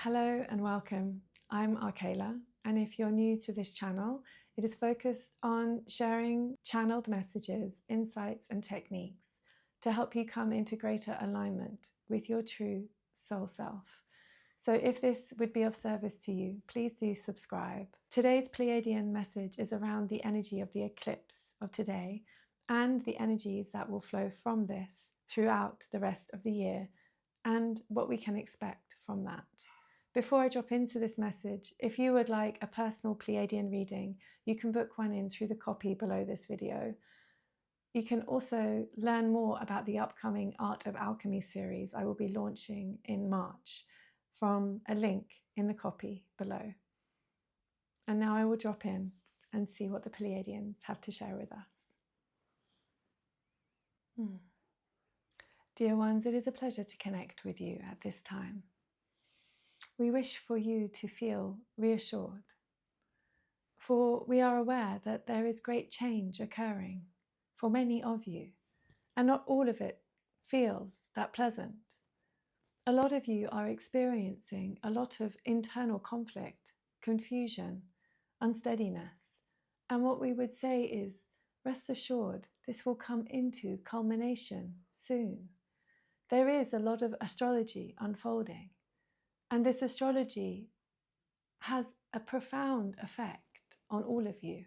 Hello and welcome. I'm Arkayla, and if you're new to this channel, it is focused on sharing channeled messages, insights, and techniques to help you come into greater alignment with your true soul self. So if this would be of service to you, please do subscribe. Today's Pleiadian message is around the energy of the eclipse of today and the energies that will flow from this throughout the rest of the year and what we can expect from that. Before I drop into this message, if you would like a personal Pleiadian reading, you can book one in through the copy below this video. You can also learn more about the upcoming Art of Alchemy series I will be launching in March from a link in the copy below. And now I will drop in and see what the Pleiadians have to share with us. Dear ones, it is a pleasure to connect with you at this time. We wish for you to feel reassured, for we are aware that there is great change occurring for many of you, and not all of it feels that pleasant. A lot of you are experiencing a lot of internal conflict, confusion, unsteadiness, and what we would say is, rest assured, this will come into culmination soon. There is a lot of astrology unfolding. And this astrology has a profound effect on all of you.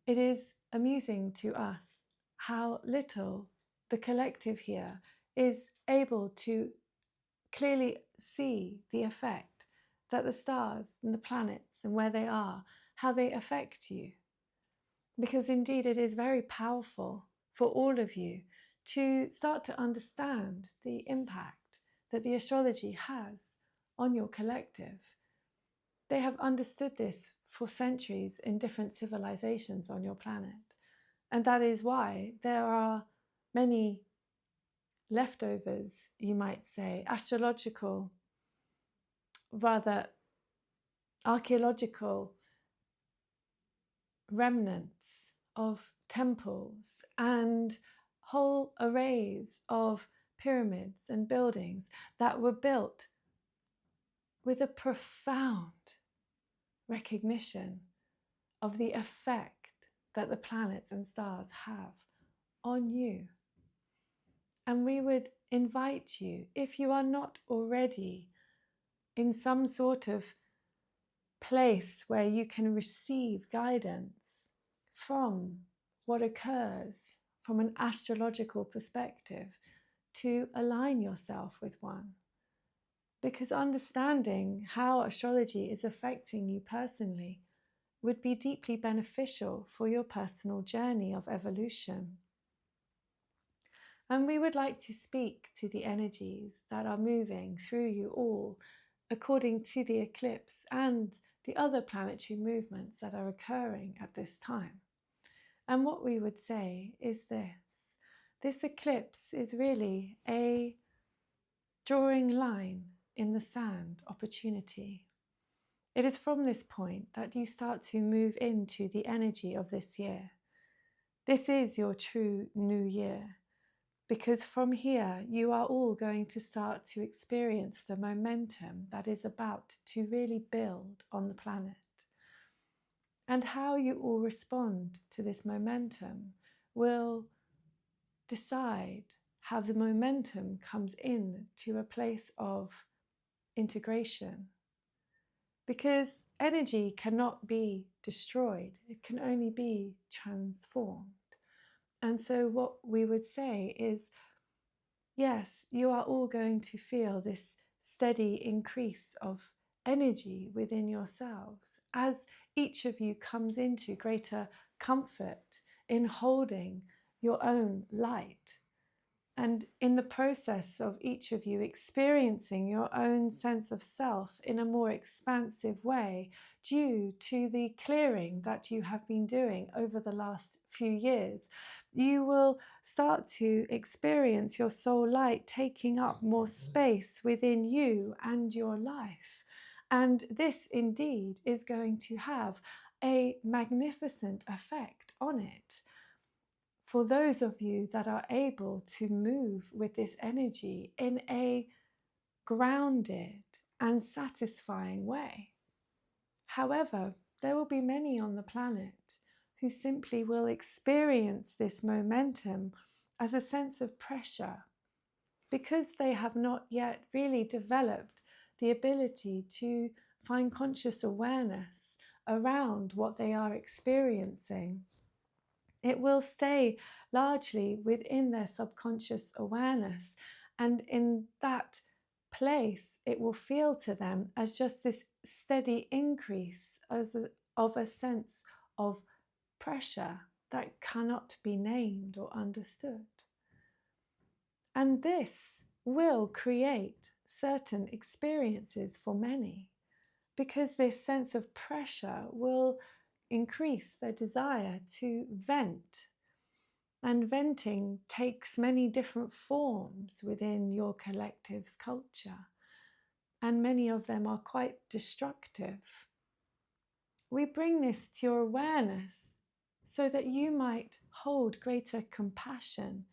It is amusing to us how little the collective here is able to clearly see the effect that the stars and the planets and where they are, how they affect you. Because indeed it is very powerful for all of you to start to understand the impact that the astrology has on your collective. They have understood this for centuries in different civilizations on your planet. And that is why there are many leftovers, you might say, astrological, rather archaeological remnants of temples and whole arrays of pyramids and buildings that were built with a profound recognition of the effect that the planets and stars have on you. And we would invite you, if you are not already in some sort of place where you can receive guidance from what occurs from an astrological perspective, to align yourself with one. Because understanding how astrology is affecting you personally would be deeply beneficial for your personal journey of evolution. And we would like to speak to the energies that are moving through you all according to the eclipse and the other planetary movements that are occurring at this time. And what we would say is this. This eclipse is really a drawing line in the sand opportunity. It is from this point that you start to move into the energy of this year. This is your true new year, because from here you are all going to start to experience the momentum that is about to really build on the planet. And how you all respond to this momentum will decide how the momentum comes in to a place of integration. Because energy cannot be destroyed, it can only be transformed. And so what we would say is, yes, you are all going to feel this steady increase of energy within yourselves as each of you comes into greater comfort in holding your own light, and in the process of each of you experiencing your own sense of self in a more expansive way due to the clearing that you have been doing over the last few years, you will start to experience your soul light taking up more space within you and your life. And this indeed is going to have a magnificent effect on it. For those of you that are able to move with this energy in a grounded and satisfying way. However, there will be many on the planet who simply will experience this momentum as a sense of pressure because they have not yet really developed the ability to find conscious awareness around what they are experiencing. It will stay largely within their subconscious awareness, and in that place it will feel to them as just this steady increase of a sense of pressure that cannot be named or understood. And this will create certain experiences for many, because this sense of pressure will increase their desire to vent. And venting takes many different forms within your collective's culture, and many of them are quite destructive. We bring this to your awareness so that you might hold greater compassion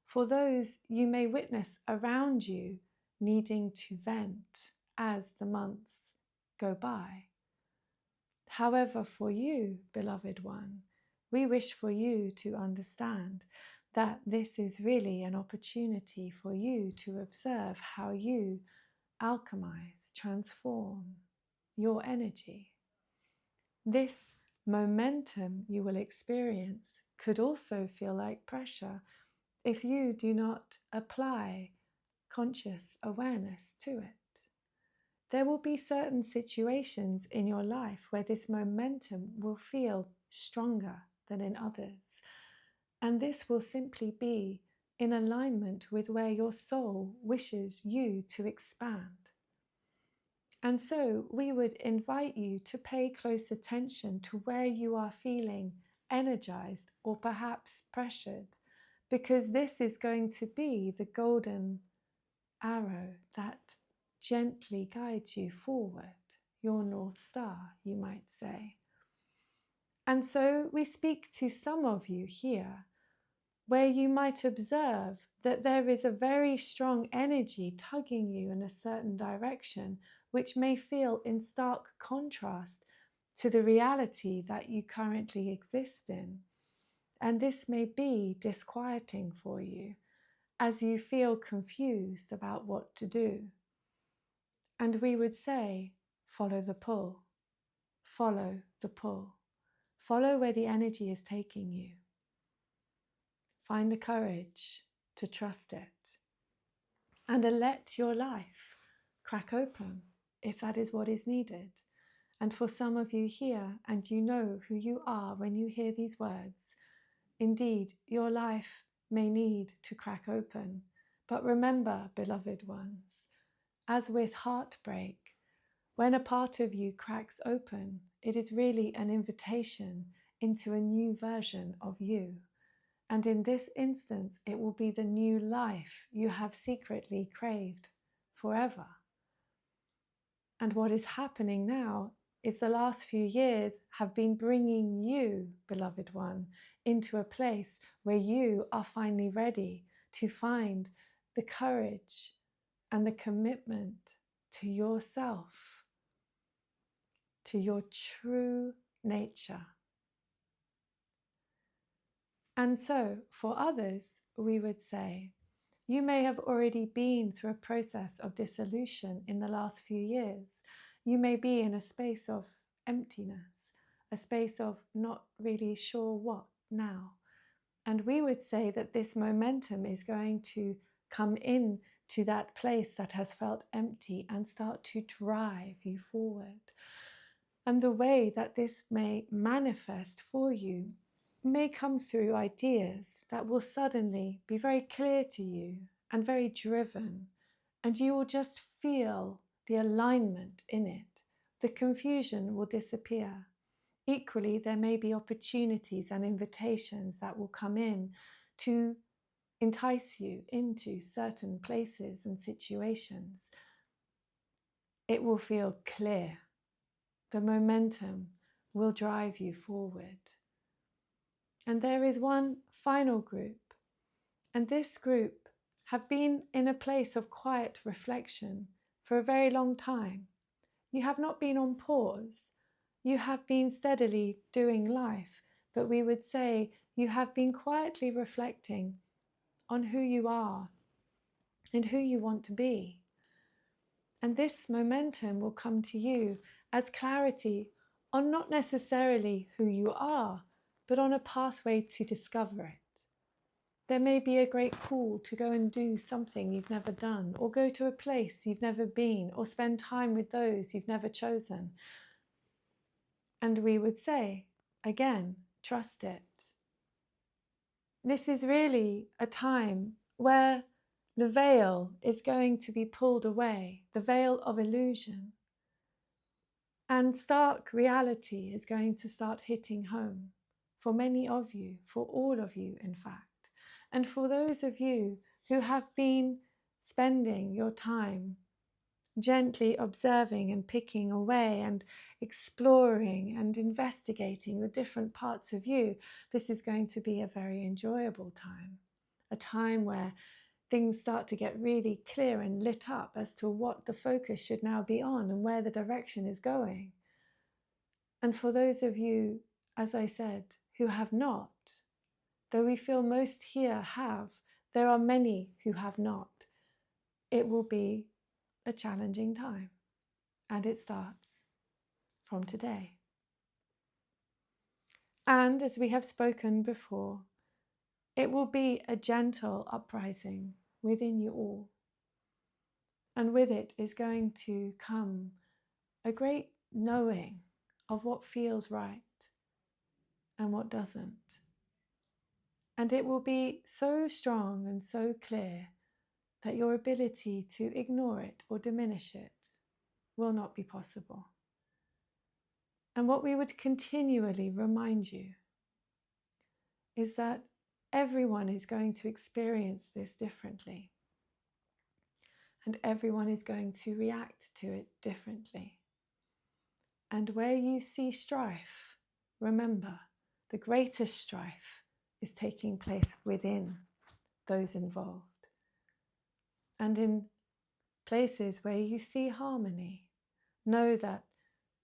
for those you may witness around you needing to vent as the months go by. However, for you, beloved one, we wish for you to understand that this is really an opportunity for you to observe how you alchemize, transform your energy. This momentum you will experience could also feel like pressure if you do not apply conscious awareness to it. There will be certain situations in your life where this momentum will feel stronger than in others. And this will simply be in alignment with where your soul wishes you to expand. And so we would invite you to pay close attention to where you are feeling energized or perhaps pressured, because this is going to be the golden arrow that gently guides you forward, your North Star, you might say. And so we speak to some of you here where you might observe that there is a very strong energy tugging you in a certain direction, which may feel in stark contrast to the reality that you currently exist in. And this may be disquieting for you as you feel confused about what to do. And we would say, follow the pull, follow the pull, follow where the energy is taking you. Find the courage to trust it and let your life crack open if that is what is needed. And for some of you here, and you know who you are when you hear these words, indeed, your life may need to crack open. But remember, beloved ones, as with heartbreak, when a part of you cracks open, it is really an invitation into a new version of you. And in this instance, it will be the new life you have secretly craved forever. And what is happening now is the last few years have been bringing you, beloved one, into a place where you are finally ready to find the courage and the commitment to yourself, to your true nature. And so, for others, we would say, you may have already been through a process of dissolution in the last few years. You may be in a space of emptiness, a space of not really sure what now. And we would say that this momentum is going to come in to that place that has felt empty and start to drive you forward. And the way that this may manifest for you may come through ideas that will suddenly be very clear to you and very driven, and you will just feel the alignment in it. The confusion will disappear. Equally, there may be opportunities and invitations that will come in to entice you into certain places and situations. It will feel clear. The momentum will drive you forward. And there is one final group, and this group have been in a place of quiet reflection for a very long time. You have not been on pause. You have been steadily doing life, but we would say you have been quietly reflecting on who you are and who you want to be. And this momentum will come to you as clarity on not necessarily who you are, but on a pathway to discover it. There may be a great call to go and do something you've never done, or go to a place you've never been, or spend time with those you've never chosen. And we would say, again, trust it. This is really a time where the veil is going to be pulled away, the veil of illusion. And stark reality is going to start hitting home for many of you, for all of you, in fact. And for those of you who have been spending your time gently observing and picking away and exploring and investigating the different parts of you, this is going to be a very enjoyable time, a time where things start to get really clear and lit up as to what the focus should now be on and where the direction is going. And for those of you, as I said, who have not, though we feel most here have, there are many who have not. It will be a challenging time, and it starts from today. And as we have spoken before, it will be a gentle uprising within you all. And with it is going to come a great knowing of what feels right and what doesn't. And it will be so strong and so clear that your ability to ignore it or diminish it will not be possible. And what we would continually remind you is that everyone is going to experience this differently. And everyone is going to react to it differently. And where you see strife, remember, the greatest strife is taking place within those involved. And in places where you see harmony, know that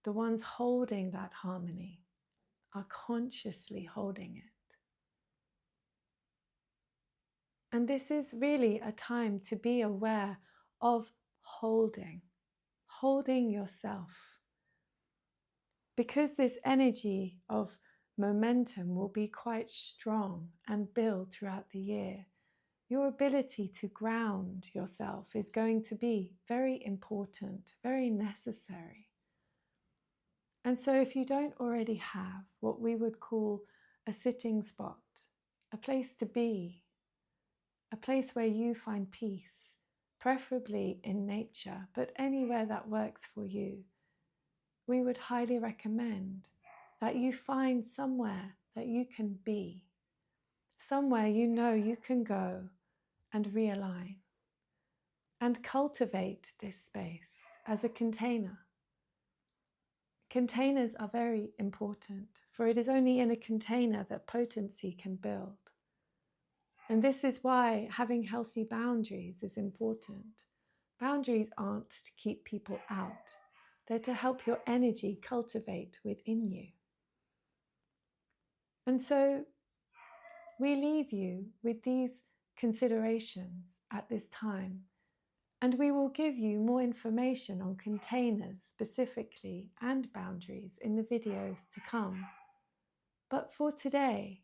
the ones holding that harmony are consciously holding it. And this is really a time to be aware of holding yourself. Because this energy of momentum will be quite strong and build throughout the year, your ability to ground yourself is going to be very important, very necessary. And so if you don't already have what we would call a sitting spot, a place to be, a place where you find peace, preferably in nature, but anywhere that works for you, we would highly recommend that you find somewhere that you can be, somewhere you know you can go and realign, and cultivate this space as a container. Containers are very important, for it is only in a container that potency can build. And this is why having healthy boundaries is important. Boundaries aren't to keep people out. They're to help your energy cultivate within you. And so we leave you with these considerations at this time, and we will give you more information on containers specifically and boundaries in the videos to come. But for today,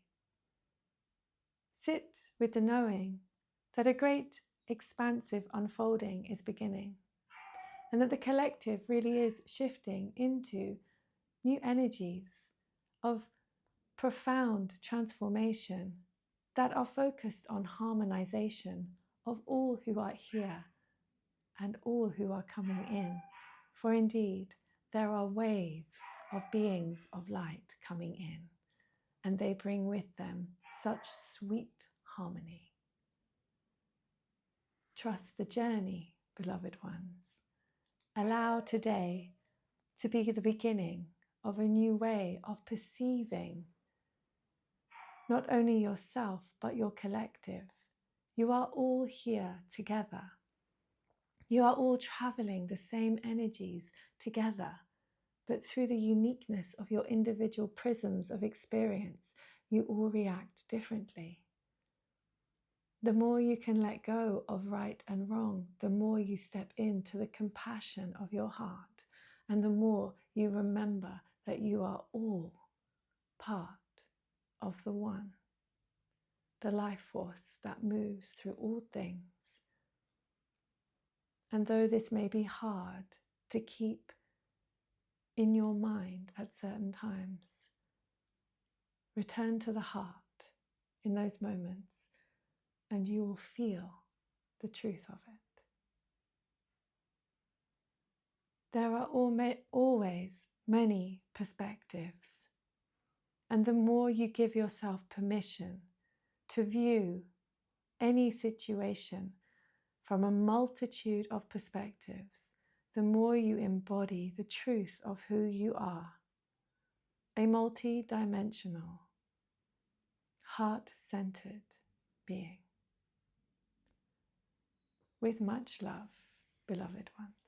sit with the knowing that a great expansive unfolding is beginning, and that the collective really is shifting into new energies of profound transformation that are focused on harmonization of all who are here and all who are coming in. For indeed, there are waves of beings of light coming in, and they bring with them such sweet harmony. Trust the journey, beloved ones. Allow today to be the beginning of a new way of perceiving not only yourself, but your collective. You are all here together. You are all traveling the same energies together, but through the uniqueness of your individual prisms of experience, you all react differently. The more you can let go of right and wrong, the more you step into the compassion of your heart, and the more you remember that you are all part of the one, the life force that moves through all things. And though this may be hard to keep in your mind at certain times, return to the heart in those moments and you will feel the truth of it. There are always many perspectives, and the more you give yourself permission to view any situation from a multitude of perspectives, the more you embody the truth of who you are, a multi-dimensional, heart-centered being. With much love, beloved ones.